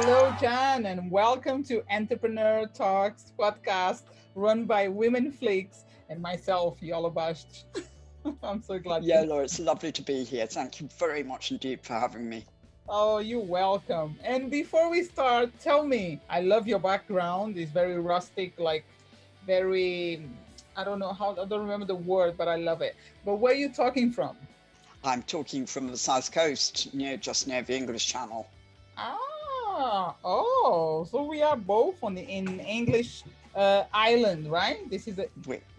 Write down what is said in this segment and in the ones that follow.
Hello, Jan, and welcome to Entrepreneur Talks podcast run by Women Flakes and myself, Yolabash. I'm so glad Yeah, you're. Laura, it's lovely to be here. Thank you very much indeed for having me. Oh, you're welcome. And before we start, tell me, I love your background. It's very rustic, like very, I don't know how, I don't remember the word, but I love it. But where are you talking from? I'm talking from the south coast, just near the English Channel. So we are both on the in English island, right? This is a.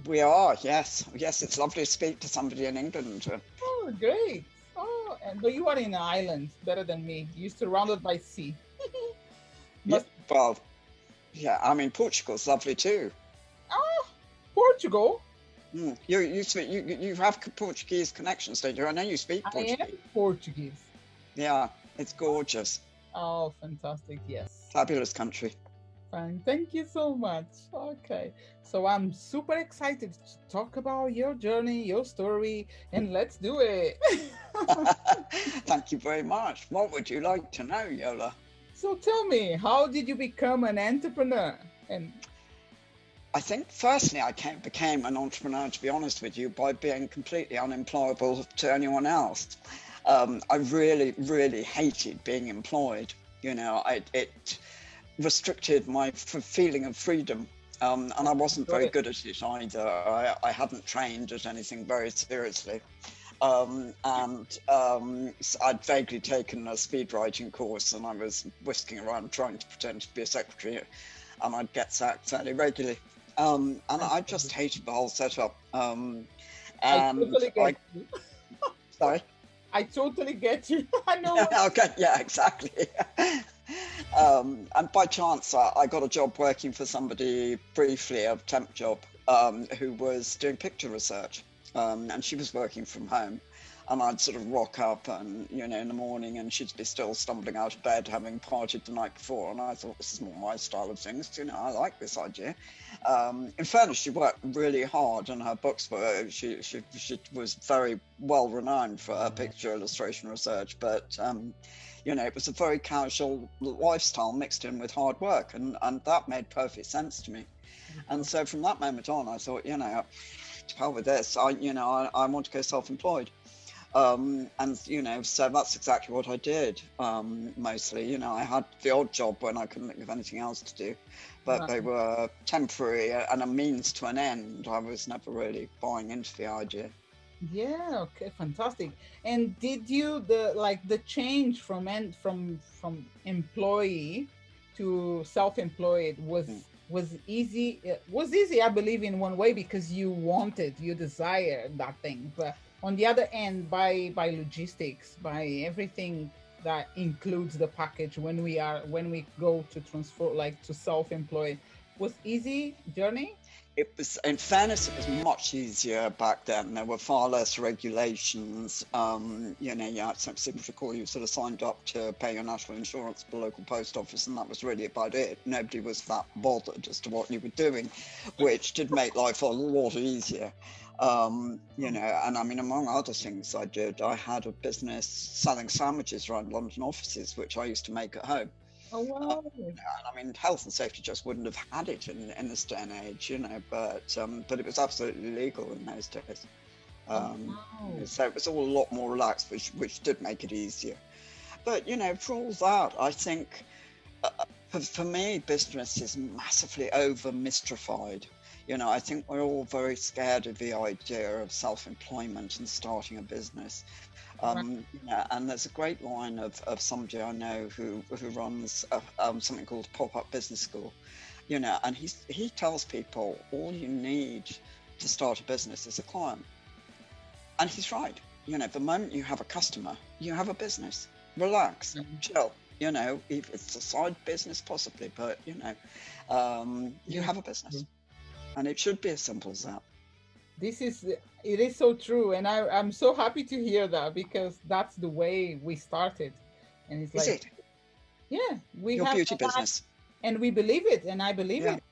We are, yes. Yes, it's lovely to speak to somebody in England. Oh, great. Oh, but you are in an island, better than me. You're surrounded by sea. Yeah, Must. well, yeah, I mean, Portugal's lovely too. Ah, Portugal. You have Portuguese connections, don't you? I know you speak I am Portuguese. Portuguese. Yeah, it's gorgeous. Oh, fantastic. Yes. Fabulous country. Fine. Thank you so much. Okay. So I'm super excited to talk about your journey, your story, and let's do it. Thank you very much. What would you like to know, Yola? So tell me, how did you become an entrepreneur? And I think firstly became an entrepreneur, to be honest with you, by being completely unemployable to anyone else. I really, really hated being employed. It restricted my feeling of freedom. And I wasn't very good at it either. I hadn't trained at anything very seriously. I'd vaguely taken a speed writing course and I was whisking around trying to pretend to be a secretary, and I'd get sacked fairly regularly. And I just hated the whole setup. I totally get you. Sorry? I totally get you. I know. Okay, yeah, exactly. And by chance, I got a job working for somebody briefly, a temp job, who was doing picture research. And she was working from home. And I'd sort of rock up and, in the morning, and she'd be still stumbling out of bed, having partied the night before. And I thought, this is more my style of things. I like this idea. In fairness, she worked really hard, and her books were, she was very well renowned for her picture illustration research. But, it was a very casual lifestyle mixed in with hard work. And that made perfect sense to me. And so from that moment on, I thought, to hell with this. I want to go self-employed. So that's exactly what I did. Mostly, I had the odd job when I couldn't think of anything else to do, but they were temporary and a means to an end. I was never really buying into the idea. Yeah, okay, fantastic. And did you the change from employee to self-employed was easy? It was easy, I believe, in one way because you desired that thing, but on the other end, by logistics, by everything that includes the package when we go to transfer, like to self-employed, was easy journey. It was, in fairness, it was much easier back then. There were far less regulations. I seem to recall you sort of signed up to pay your national insurance at the local post office, and that was really about it. Nobody was that bothered as to what you were doing, which did make life a lot easier. And I mean, among other things I had a business selling sandwiches around London offices, which I used to make at home. Oh wow. And I mean, health and safety just wouldn't have had it in this day and age, but it was absolutely legal in those days. Wow. So it was all a lot more relaxed, which did make it easier. But, for all that, I think for me, business is massively over-mystified. I think we're all very scared of the idea of self-employment and starting a business. And there's a great line of somebody I know who runs something called Pop-Up Business School, and he tells people all you need to start a business is a client. And he's right. The moment you have a customer, you have a business. Relax, chill. If it's a side business possibly, but you have a business. And it should be as simple as that. It is so true, and I'm so happy to hear that because that's the way we started, and it's Is like, it? yeah, we Your have beauty that, business? and we believe it, and I believe Yeah. it,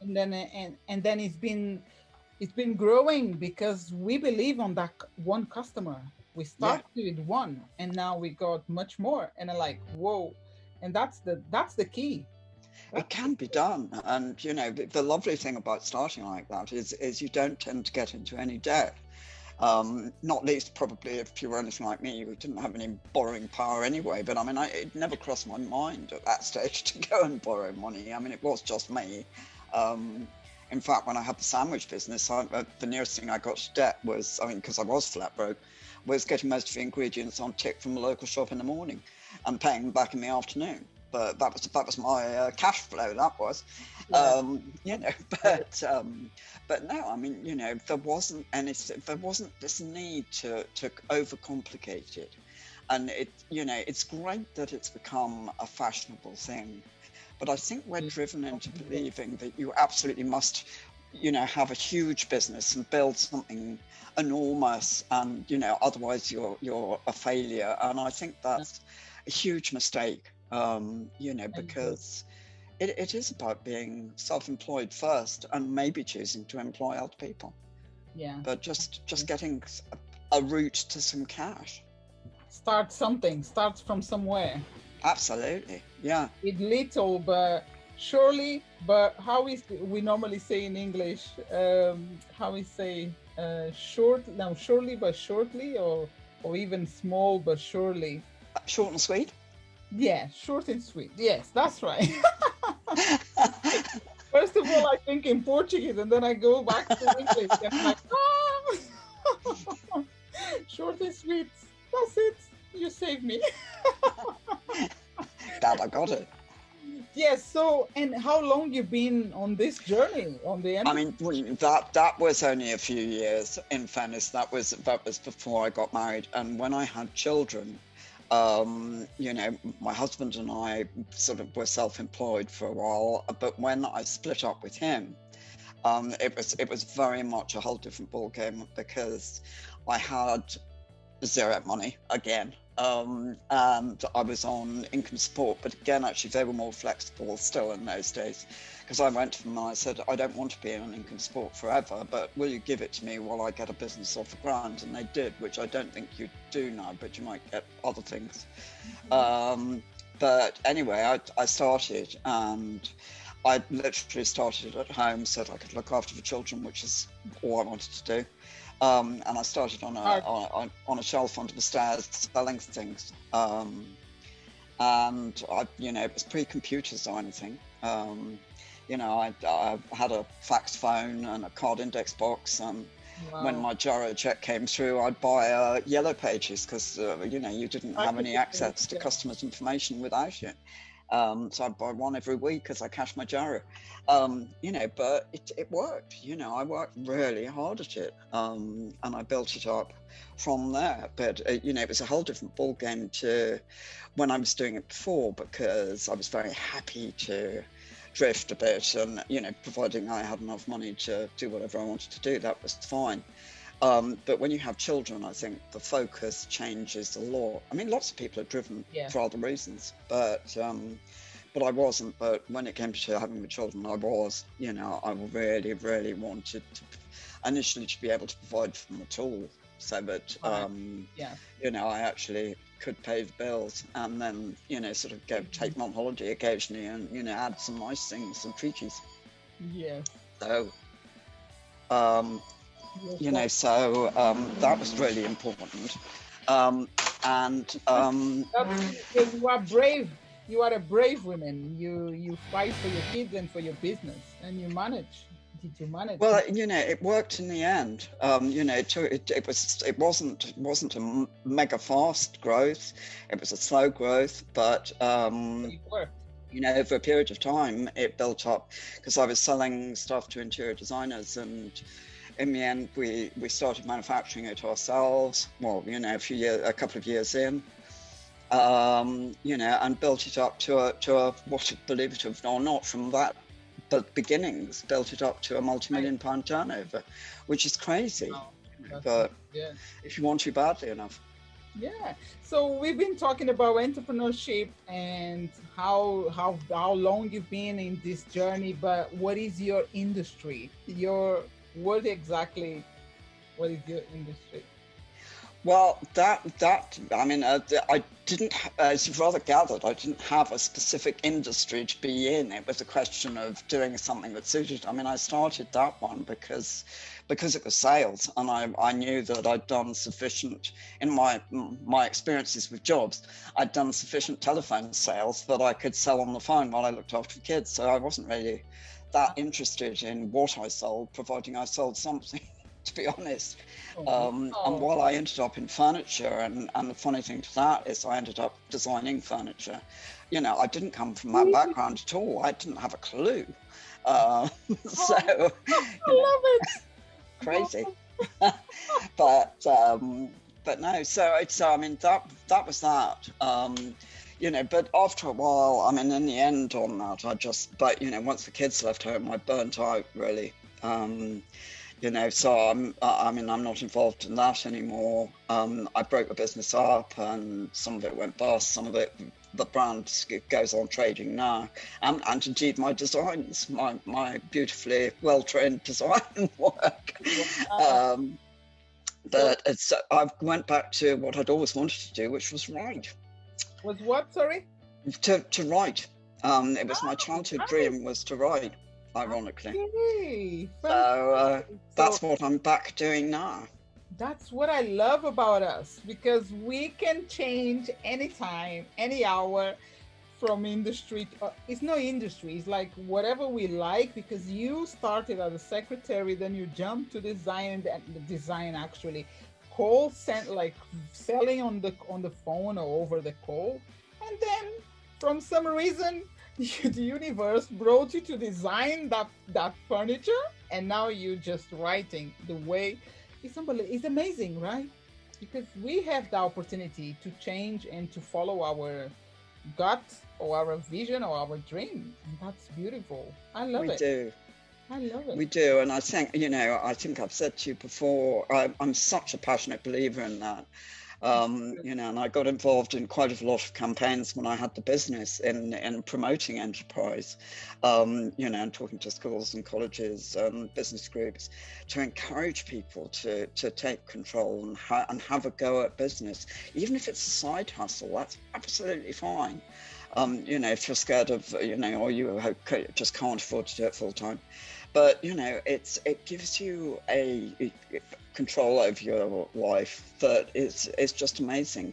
and then it's been growing because we believe on that one customer. We Yeah. started with one, and now we got much more, and I'm like, whoa, And that's the key. It That's can be done. And, the lovely thing about starting like that is you don't tend to get into any debt. Not least probably if you were anything like me, you didn't have any borrowing power anyway. But I mean, it never crossed my mind at that stage to go and borrow money. I mean, it was just me. In fact, when I had the sandwich business, the nearest thing I got to debt was, I mean, because I was flat broke, was getting most of the ingredients on tick from the local shop in the morning and paying them back in the afternoon. But that was my cash flow. That was, yeah. but no, I mean, there wasn't this need to overcomplicate it, and it's great that it's become a fashionable thing, but I think we're driven into believing that you absolutely must, have a huge business and build something enormous, and otherwise you're a failure, and I think that's a huge mistake. Because it is about being self-employed first and maybe choosing to employ other people. Yeah. But just getting a route to some cash. Start from somewhere. Absolutely. Yeah. With little, but surely, but how is we normally say in English, how we say surely but shortly, or even small but surely. Short and sweet. Yeah, short and sweet. Yes, that's right. First of all, I think in Portuguese, and then I go back to English, and I'm like, short and sweet. That's it. You saved me. Dad, I got it. Yes. So, and how long you been on this journey on the? I mean, that was only a few years. In fairness, that was before I got married, and when I had children. My husband and I sort of were self-employed for a while, but when I split up with him, it was very much a whole different ballgame because I had zero money again, and I was on income support. But again, actually, they were more flexible still in those days. Because I went to them and I said, I don't want to be on income support forever, but will you give it to me while I get a business off the ground? And they did, which I don't think you do now, but you might get other things. But anyway, I started, and I literally started at home so that I could look after the children, which is all I wanted to do. And I started on a shelf under the stairs selling things. And it was pre-computers or anything. I had a fax phone and a card index box, and when my Jaro check came through, I'd buy Yellow Pages because you didn't have any access to customers' information without it. So I'd buy one every week as I cashed my Jaro. But it worked. I worked really hard at it, and I built it up from there. But it was a whole different ballgame to when I was doing it before, because I was very happy to drift a bit, and providing I had enough money to do whatever I wanted to do, that was fine. But when you have children, I think the focus changes a lot. I mean, lots of people are driven for other reasons, but I wasn't. But when it came to having the children, I was. I really, really wanted to initially to be able to provide for them at all, so that I actually could pay the bills, and then sort of take them on holiday occasionally, and add some nice things, some treaties. So that was really important. You are brave. You are a brave woman. You fight for your kids and for your business, and you manage. Did you manage? Well, it worked in the end. It wasn't a mega fast growth. It was a slow growth, but it worked. Over a period of time, it built up, because I was selling stuff to interior designers, and in the end, we started manufacturing it ourselves. Well, a couple of years in, and built it up to a what, believe it or not, from that. But beginnings built it up to a multi-million-pound turnover, which is crazy. But if you want to badly enough. Yeah. So we've been talking about entrepreneurship and how long you've been in this journey. But what is your industry? What is your industry? Well, I mean, I didn't, as you've rather gathered, I didn't have a specific industry to be in. It was a question of doing something that suited. I mean, I started that one because it was sales, and I knew that I'd done sufficient in my experiences with jobs. I'd done sufficient telephone sales that I could sell on the phone while I looked after the kids. So I wasn't really that interested in what I sold, providing I sold something. To be honest. And while I ended up in furniture, and the funny thing to that is I ended up designing furniture. You know, I didn't come from that background at all. I didn't have a clue. So, I love it. Crazy. But no, so it's, I mean, that was that. You know, but after a while, I mean, in the end on that, but, you know, once the kids left home, I burnt out really. You know, so I mean, I'm not involved in that anymore. I broke the business up, and some of it went bust. Some of it, the brand goes on trading now, and indeed my designs, my beautifully well-trained design work. But I went back to what I'd always wanted to do, which was write. Was what? Sorry. To write. It was my childhood dream was to write. Ironically. Okay. So that's what I'm back doing now. That's what I love about us, because we can change anytime, any hour, from industry. It's no industry. It's like whatever we like, because you started as a secretary, then you jumped to design, and the design actually like selling on the phone or over the call, and then from some reason the universe brought you to design that furniture, and now you're just writing the way. It's amazing, right? Because we have the opportunity to change and to follow our gut or our vision or our dream, and that's beautiful. I love it. We do. I love it. We do, and I think, you know, I think I've said to you before, I'm such a passionate believer in that. You know, and I got involved in quite a lot of campaigns when I had the business in promoting enterprise, you know, and talking to schools and colleges, business groups, to encourage people to take control and have a go at business, even if it's a side hustle. That's absolutely fine. You know, if you're scared of, you know, or you just can't afford to do it full time. But, you know, it gives you a control over your life that is just amazing.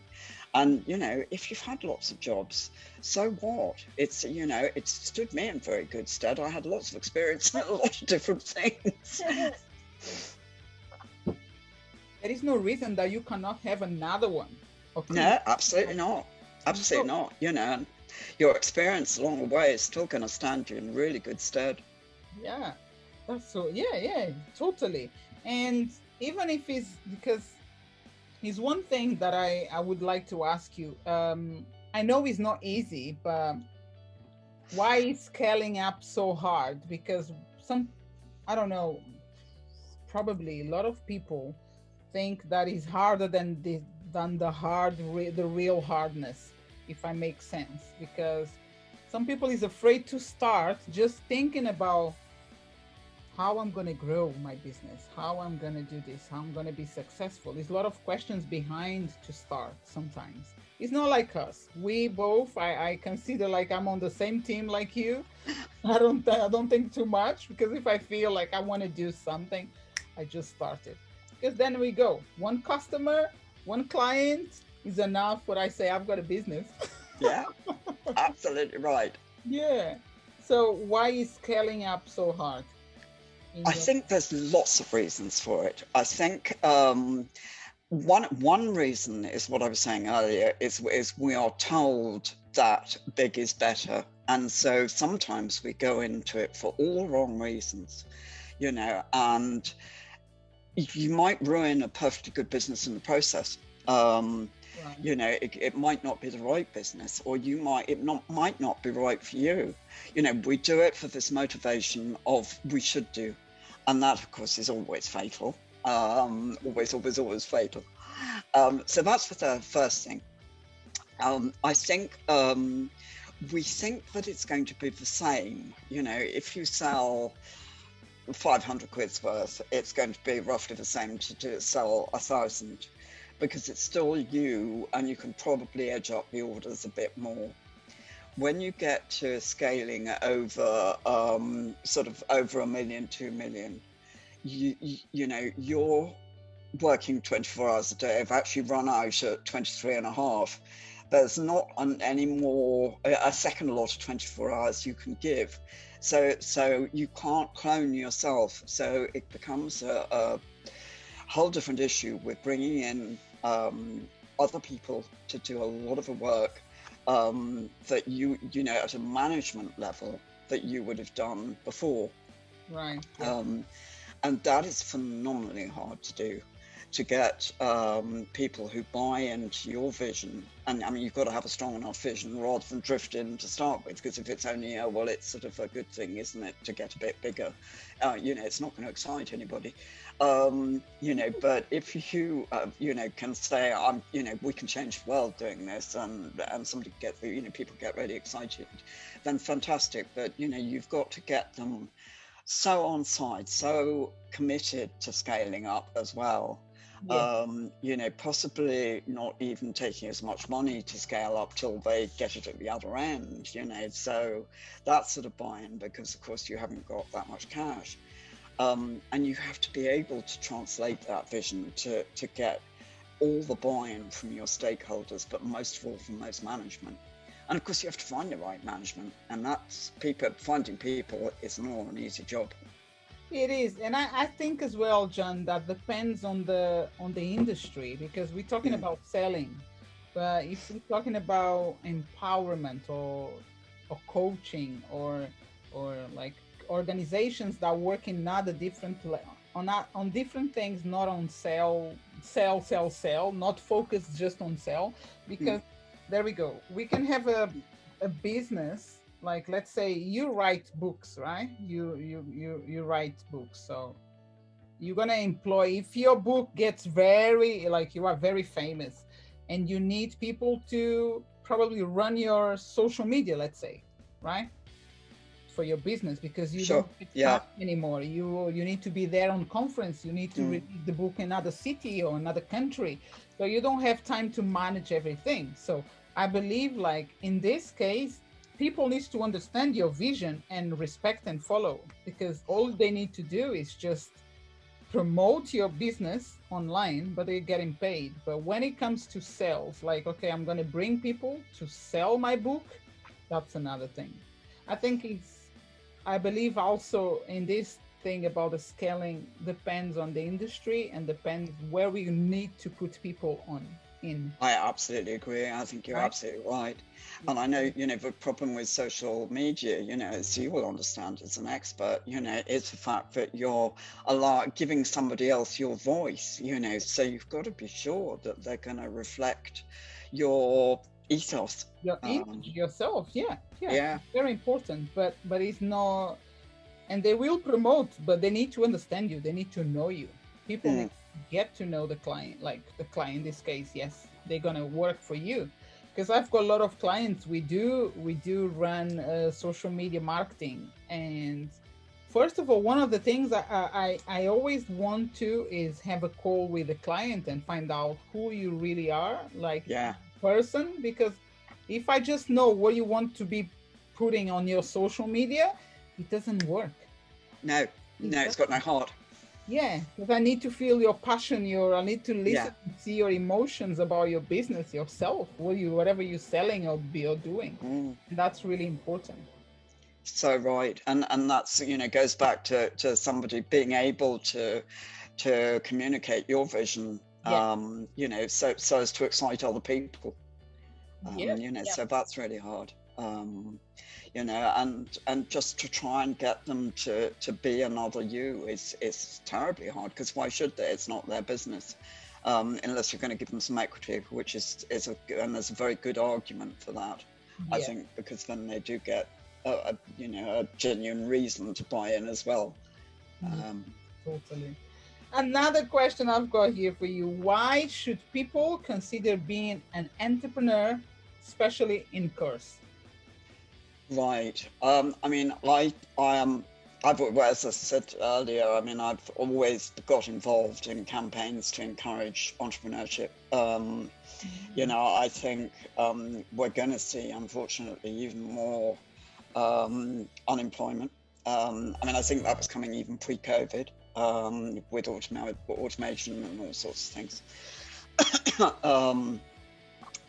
And, you know, if you've had lots of jobs, so what? It's, you know, it stood me in very good stead. I had lots of experience in a lot of different things. There is no reason that you cannot have another one. Okay. No, absolutely not. Absolutely not. You know, your experience along the way is still going to stand you in really good stead. Yeah, that's so, yeah, totally. And even if it's, because it's one thing that I would like to ask you. I know it's not easy, but why is scaling up so hard? Because I don't know, probably a lot of people think that is harder than the real hardness, if I make sense. Because some people is afraid to start, just thinking about how I'm going to grow my business, how I'm going to do this, how I'm going to be successful. There's a lot of questions behind to start sometimes. It's not like us. We both, I consider like I'm on the same team like you. I don't think too much, because if I feel like I want to do something, I just start it. Because then we go. One customer, one client is enough for I say I've got a business. Yeah, absolutely right. Yeah. So why is scaling up so hard? I think there's lots of reasons for it. I think one reason is what I was saying earlier, is we are told that big is better. And so sometimes we go into it for all wrong reasons, you know, and you might ruin a perfectly good business in the process. Right. You know, it might not be the right business, or it might not be right for you. You know, we do it for this motivation of we should do. And that, of course, is always fatal. Always fatal. So that's the first thing. I think we think that it's going to be the same. You know, if you sell 500 quid's worth, it's going to be roughly the same to sell 1,000. because it's still you, and you can probably edge up the orders a bit more. When you get to scaling over sort of over 1 million, 2 million, you know, you're working 24 hours a day. I've actually run out at 23 and a half. There's not any more, a second lot of 24 hours you can give. So you can't clone yourself. So it becomes a whole different issue with bringing in other people to do a lot of the work that you know, at a management level that you would have done before. Right. And that is phenomenally hard to do, to get people who buy into your vision. And I mean, you've got to have a strong enough vision rather than drift in to start with, because if it's only, well, it's sort of a good thing, isn't it, to get a bit bigger? You know, it's not going to excite anybody. You know, but if you, you know, can say, you know, we can change the world doing this, and somebody you know, people get really excited, then fantastic. But, you know, you've got to get them so on side, so committed to scaling up as well. Yeah. You know, possibly not even taking as much money to scale up till they get it at the other end, you know, so that's sort of buy-in, because of course you haven't got that much cash. And you have to be able to translate that vision to get all the buy-in from your stakeholders, but most of all from those management. And of course you have to find the right management, and that's finding people is not an easy job. It is, and I think as well, John, that depends on the industry, because we're talking about selling, but if we're talking about empowerment or coaching or like organizations that work in other different on different things, not on sell, not focused just on sell, because there we go. We can have a business. Like, let's say you write books, right? You write books. So you're going to employ, if your book gets very, like, you are very famous and you need people to probably run your social media, let's say, right? For your business, because you don't have time anymore. You need to be there on conference. You need to read the book in another city or another country. So you don't have time to manage everything. So I believe, like, in this case, people need to understand your vision and respect and follow, because all they need to do is just promote your business online, but they're getting paid. But when it comes to sales, like, okay, I'm going to bring people to sell my book, that's another thing. I believe also in this thing about the scaling depends on the industry and depends where we need to put people in. I absolutely agree. I think you're absolutely right. And I know, you know, the problem with social media, you know, as you will understand as an expert, you know, is the fact that you're giving somebody else your voice, you know, so you've got to be sure that they're going to reflect your ethos. Your image, yourself, yeah. Very important, but it's not, and they will promote, but they need to understand you. They need to know you. People need to get to know the client, like the client in this case. Yes, they're gonna work for you, because I've got a lot of clients. We do run social media marketing, and first of all, one of the things I always want to is have a call with the client and find out who you really are, like person, because if I just know what you want to be putting on your social media, it doesn't work. No, it's got no heart. Yeah, because I need to feel your passion, I need to listen and see your emotions about your business, yourself, whatever you're selling or doing. And that's really important. So right, and that's, you know, goes back to somebody being able to communicate your vision, you know, so as to excite other people. You know, so that's really hard. You know, and just to try and get them to be another you is terribly hard, because why should they? It's not their business, unless you're going to give them some equity, which and there's a very good argument for that, I think, because then they do get you know, a genuine reason to buy in as well. Totally. Another question I've got here for you: why should people consider being an entrepreneur, especially in course? Right. I mean, I Well, as I said earlier, I mean, I've always got involved in campaigns to encourage entrepreneurship. I think we're going to see, unfortunately, even more unemployment. I think that was coming even pre-COVID with automation and all sorts of things.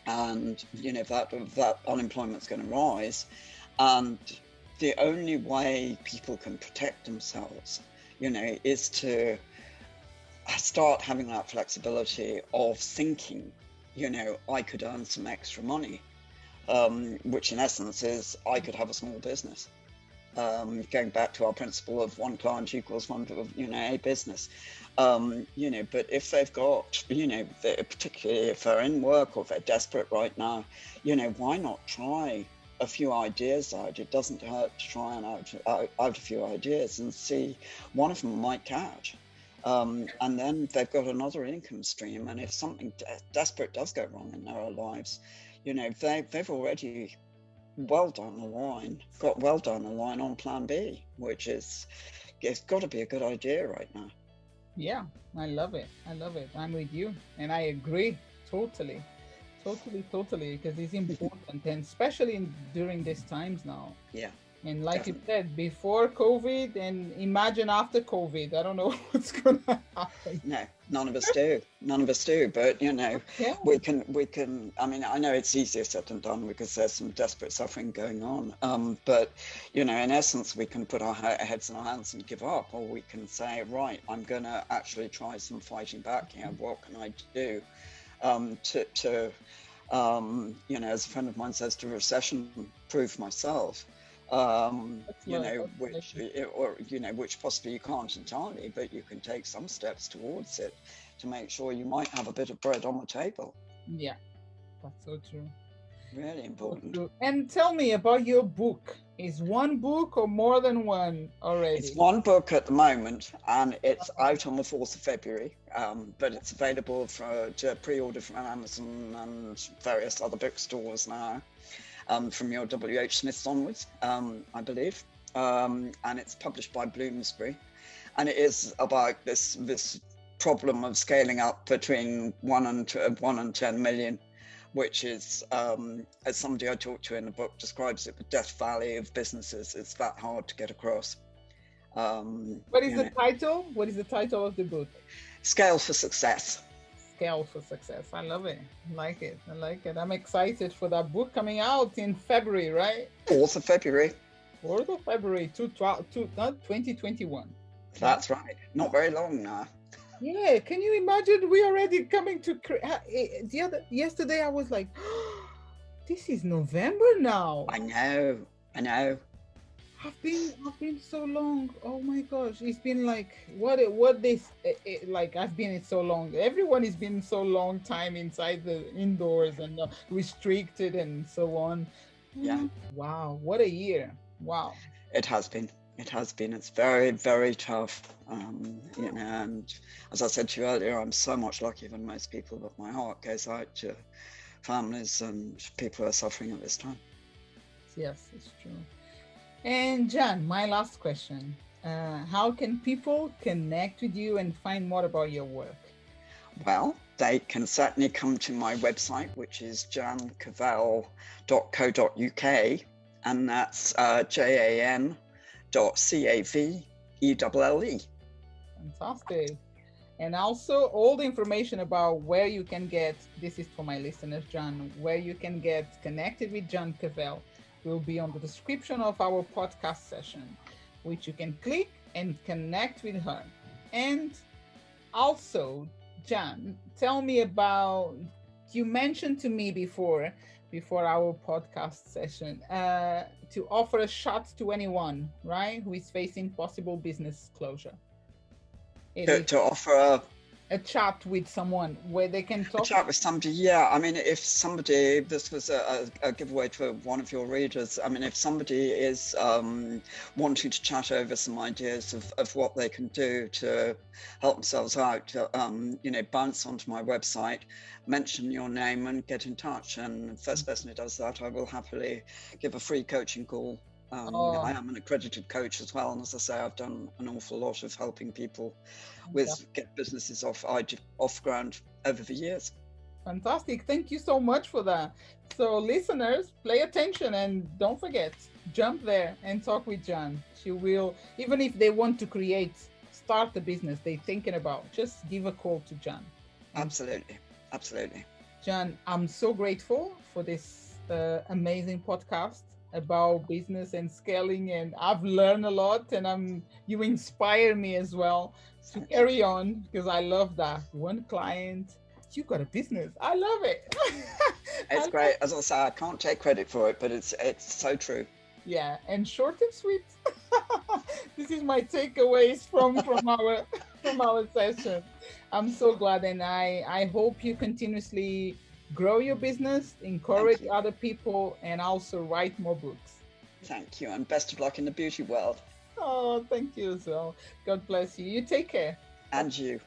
And that unemployment's going to rise, and the only way people can protect themselves, is to start having that flexibility of thinking, I could earn some extra money, which in essence is I could have a small business. Going back to our principle of one client equals one, a business. But if they've got, particularly if they're in work or if they're desperate right now, why not try a few ideas out? It doesn't hurt to try and out a few ideas and see one of them might catch. And then they've got another income stream. And if something desperate does go wrong in their lives, they've already got well down the line on plan B, which is, it's got to be a good idea right now. Yeah, I love it. I'm with you. And I agree totally, because it's important, and especially during these times now. Yeah. And like you said, before COVID and imagine after COVID, I don't know what's going to happen. No, none of us do. But, we can, I know it's easier said than done because there's some desperate suffering going on. But, in essence, we can put our heads in our hands and give up, or we can say, right, I'm going to actually try some fighting back here. What can I do as a friend of mine says, to recession-proof myself? Which possibly you can't entirely, but you can take some steps towards it to make sure you might have a bit of bread on the table. Yeah, that's so true. Really important. So true. And tell me about your book. Is one book or more than one already? It's one book at the moment, and it's out on the 4th of February, but it's available to pre-order from Amazon and various other bookstores now. From your W.H. Smiths onwards, I believe. And it's published by Bloomsbury. And it is about this problem of scaling up between 1 and 10 million, which is, as somebody I talked to in the book describes it, the death valley of businesses. It's that hard to get across. What is the title? What is the title of the book? Scale for Success. Scale for Success. I love it. I like it. I'm excited for that book coming out in February, right? 4th of February. 4th of February, 2021. That's right. Not very long now. Yeah. Can you imagine? We already coming to yesterday. I was like, oh, this is November now. I know. I've been so long. Oh my gosh, it's been like I've been so long. Everyone has been so long time inside the indoors and restricted and so on. Yeah. Wow, what a year! Wow. It has been. It's very, very tough. And as I said to you earlier, I'm so much luckier than most people, but my heart goes out to families and people who are suffering at this time. Yes, it's true. And Jan, my last question. How can people connect with you and find more about your work? Well, they can certainly come to my website, which is jancavelle.co.uk, and that's JAN.CAVELLE. Fantastic. And also all the information about where you can get, this is for my listeners, Jan, where you can get connected with Jan Cavelle will be on the description of our podcast session, which you can click and connect with her. And also, Jan, tell me about, you mentioned to me before our podcast session, to offer a shot to anyone, right, who is facing possible business closure. To offer a chat with someone where they can talk. A chat with somebody, yeah. If somebody, this was a giveaway to one of your readers. If somebody is wanting to chat over some ideas of what they can do to help themselves out, bounce onto my website, mention your name and get in touch. And the first person who does that, I will happily give a free coaching call I Oh, am an accredited coach as well, and as I say, I've done an awful lot of helping people yeah. get businesses off ground over the years. Fantastic. Thank you so much for that. So, listeners, pay attention and don't forget, jump there and talk with Jan. She will, even if they want to start a business they're thinking about, just give a call to Jan. And Absolutely, absolutely. Jan, I'm so grateful for this amazing podcast about business and scaling, and I've learned a lot, and you inspire me as well to Thank you. carry on because I love that. One client, you got a business. I love it. I It's love great. As I say, I can't take credit for it, but it's so true. Yeah, and short and sweet. This is my takeaways from our session. I'm so glad, and I hope you continuously grow your business, Thank encourage you. other people, and also write more books. Thank you, and best of luck in the beauty world. Oh, thank you as well. God bless you. You take care. And you.